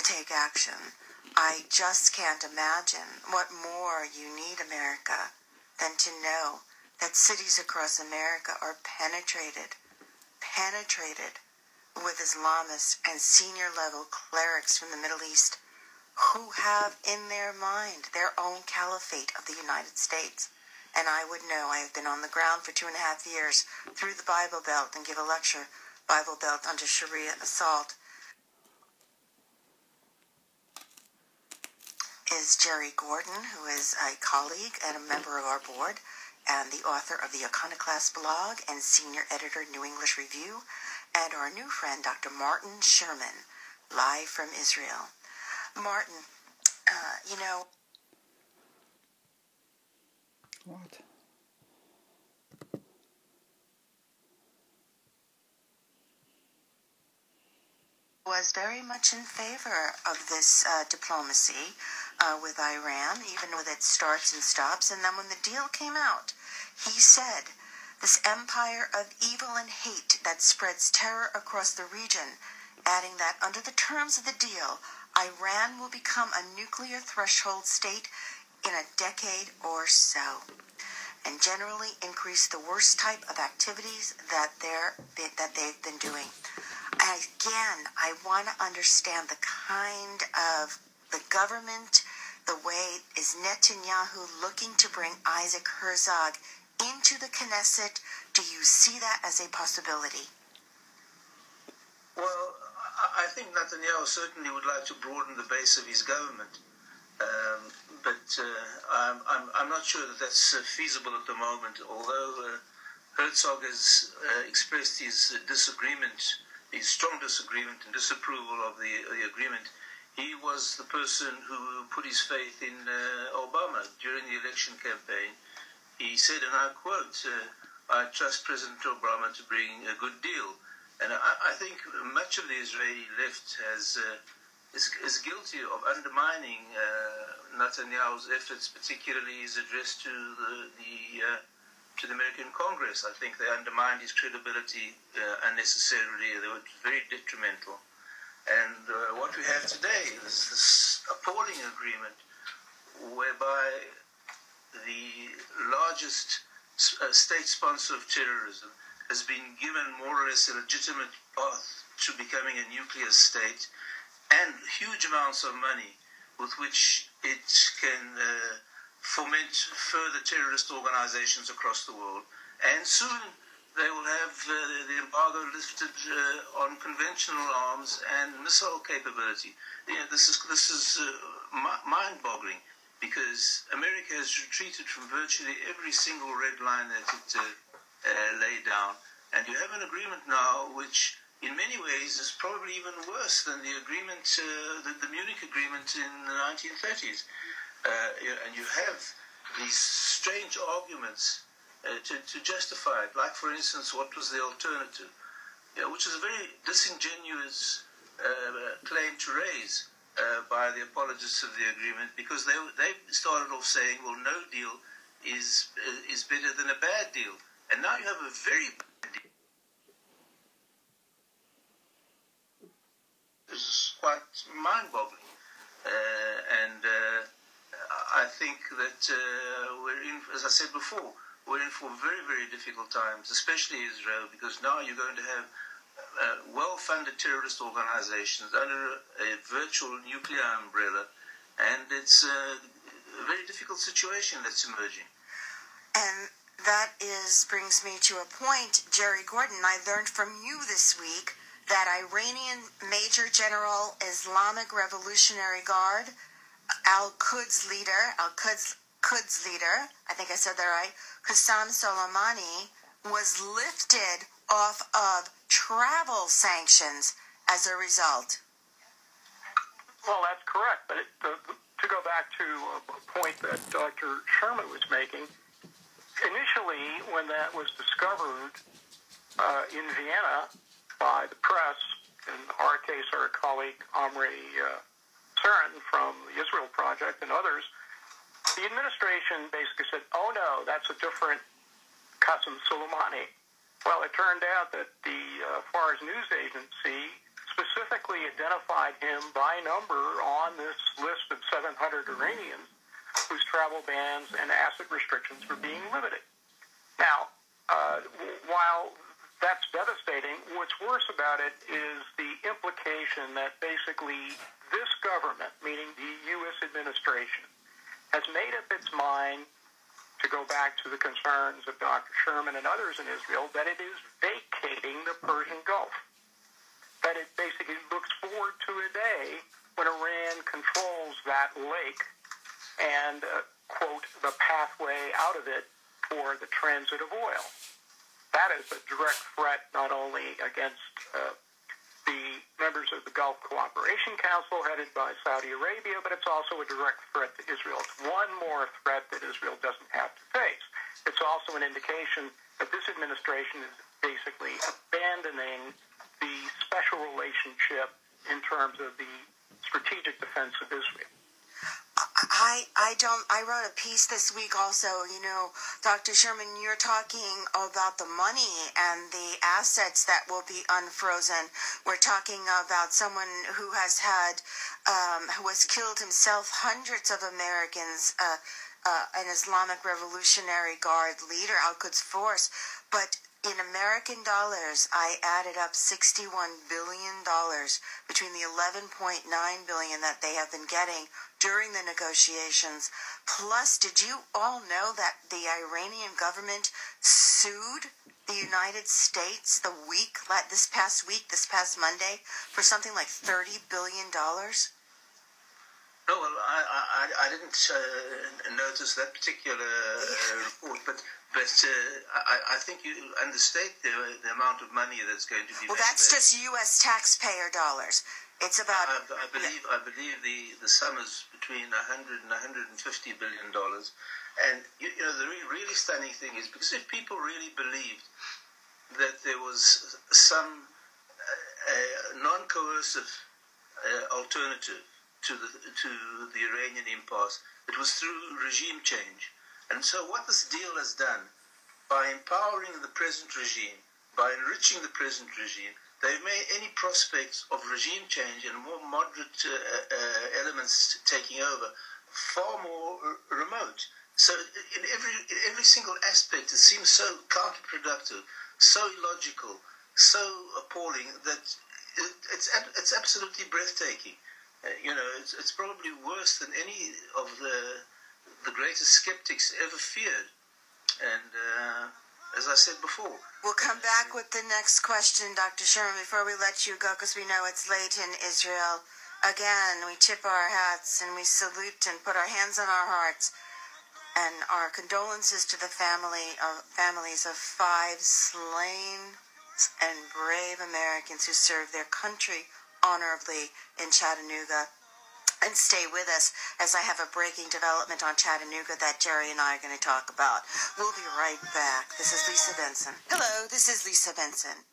take action. I just can't imagine what more you need, America, than to know that cities across America are penetrated with Islamists and senior-level clerics from the Middle East who have in their mind their own caliphate of the United States. And I would know. I have been on the ground for 2.5 years through the Bible Belt and give a lecture, Bible Belt under Sharia assault. Is Jerry Gordon, who is a colleague and a member of our board, and the author of the Iconoclast blog and senior editor New English Review, and our new friend Dr. Martin Sherman, live from Israel. Martin, What? Was very much in favor of this diplomacy with Iran, even with its starts and stops. And then when the deal came out, he said, this empire of evil and hate that spreads terror across the region, adding that under the terms of the deal, Iran will become a nuclear threshold state in a decade or so, and generally increase the worst type of activities that they've been doing. Again, I want to understand the kind of the government, the way is Netanyahu looking to bring Isaac Herzog into the Knesset. Do you see that as a possibility? Well, I think Netanyahu certainly would like to broaden the base of his government. But I'm not sure that that's feasible at the moment, although Herzog has expressed his disagreement, his strong disagreement and disapproval of the agreement. He was the person who put his faith in Obama during the election campaign. He said, and I quote, I trust President Obama to bring a good deal. And I think much of the Israeli left is guilty of undermining Netanyahu's efforts, particularly his address to the American Congress. I think they undermined his credibility unnecessarily. They were very detrimental. And what we have today is this appalling agreement whereby the largest state sponsor of terrorism has been given more or less a legitimate path to becoming a nuclear state and huge amounts of money with which it can foment further terrorist organizations across the world. And soon they will have the embargo lifted on conventional arms and missile capability. This is mind-boggling, because America has retreated from virtually every single red line that it laid down. And you have an agreement now which in many ways is probably even worse than the agreement, the Munich agreement in the 1930s. And you have these strange arguments to justify it, like, for instance, what was the alternative, which is a very disingenuous claim to raise by the apologists of the agreement, because they started off saying, well, no deal is better than a bad deal. And now you have a very bad deal. This is quite mind-boggling. And I think that we're in, as I said before, we're in for very, very difficult times, especially Israel, because now you're going to have well-funded terrorist organizations under a virtual nuclear umbrella, and it's a very difficult situation that's emerging. And that brings me to a point, Jerry Gordon, I learned from you this week that Iranian Major General Islamic Revolutionary Guard, Al-Quds leader, I think I said that right, Qasem Soleimani, was lifted off of travel sanctions as a result. Well, that's correct. But to go back to a point that Dr. Sherman was making, initially when that was discovered in Vienna by the press, in our case our colleague Omri Saran from the Israel Project and others, the administration basically said, oh no, that's a different Qasem Soleimani. Well, it turned out that the Fars News Agency specifically identified him by number on this list of 700 Iranians whose travel bans and asset restrictions were being limited. Now, while that's devastating, what's worse about it is the implication that basically this government, meaning the U.S. administration, has made up its mind, to go back to the concerns of Dr. Sherman and others in Israel, that it is vacating the Persian Gulf. That it basically looks forward to a day when Iran controls that lake and, quote, the pathway out of it for the transit of oil. That is a direct threat not only against the members of the Gulf Cooperation Council headed by Saudi Arabia, but it's also a direct threat to Israel. It's one more threat that Israel doesn't have to face. It's also an indication that this administration is basically abandoning the special relationship in terms of the strategic defense of Israel. I wrote a piece this week also, Dr. Sherman, you're talking about the money and the assets that will be unfrozen. We're talking about someone who has who has killed himself, hundreds of Americans, an Islamic Revolutionary Guard leader, Al-Quds Force, but in American dollars, I added up $61 billion between the $11.9 billion that they have been getting during the negotiations. Plus, did you all know that the Iranian government sued the United States this past Monday, for something like $30 billion? No, well, I didn't notice that particular report, but I think you understate the amount of money that's going to be. Well, that's just U.S. taxpayer dollars. It's about. I believe the sum is between $100 and $150 billion, and the really stunning thing is, because if people really believed that there was some non-coercive alternative to the Iranian impasse, it was through regime change. And so what this deal has done, by empowering the present regime, by enriching the present regime, they've made any prospects of regime change and more moderate elements taking over far more remote. So in every single aspect, it seems so counterproductive, so illogical, so appalling that it's absolutely breathtaking. It's probably worse than any of the greatest skeptics ever feared. And as I said before, we'll come back with the next question, Dr. Sherman, before we let you go, because we know it's late in Israel. Again, we tip our hats and we salute and put our hands on our hearts, and our condolences to the families of 5 slain and brave Americans who served their country honorably in Chattanooga. And stay with us, as I have a breaking development on Chattanooga that Jerry and I are going to talk about. We'll be right back. This is Lisa Benson. Hello, this is Lisa Benson.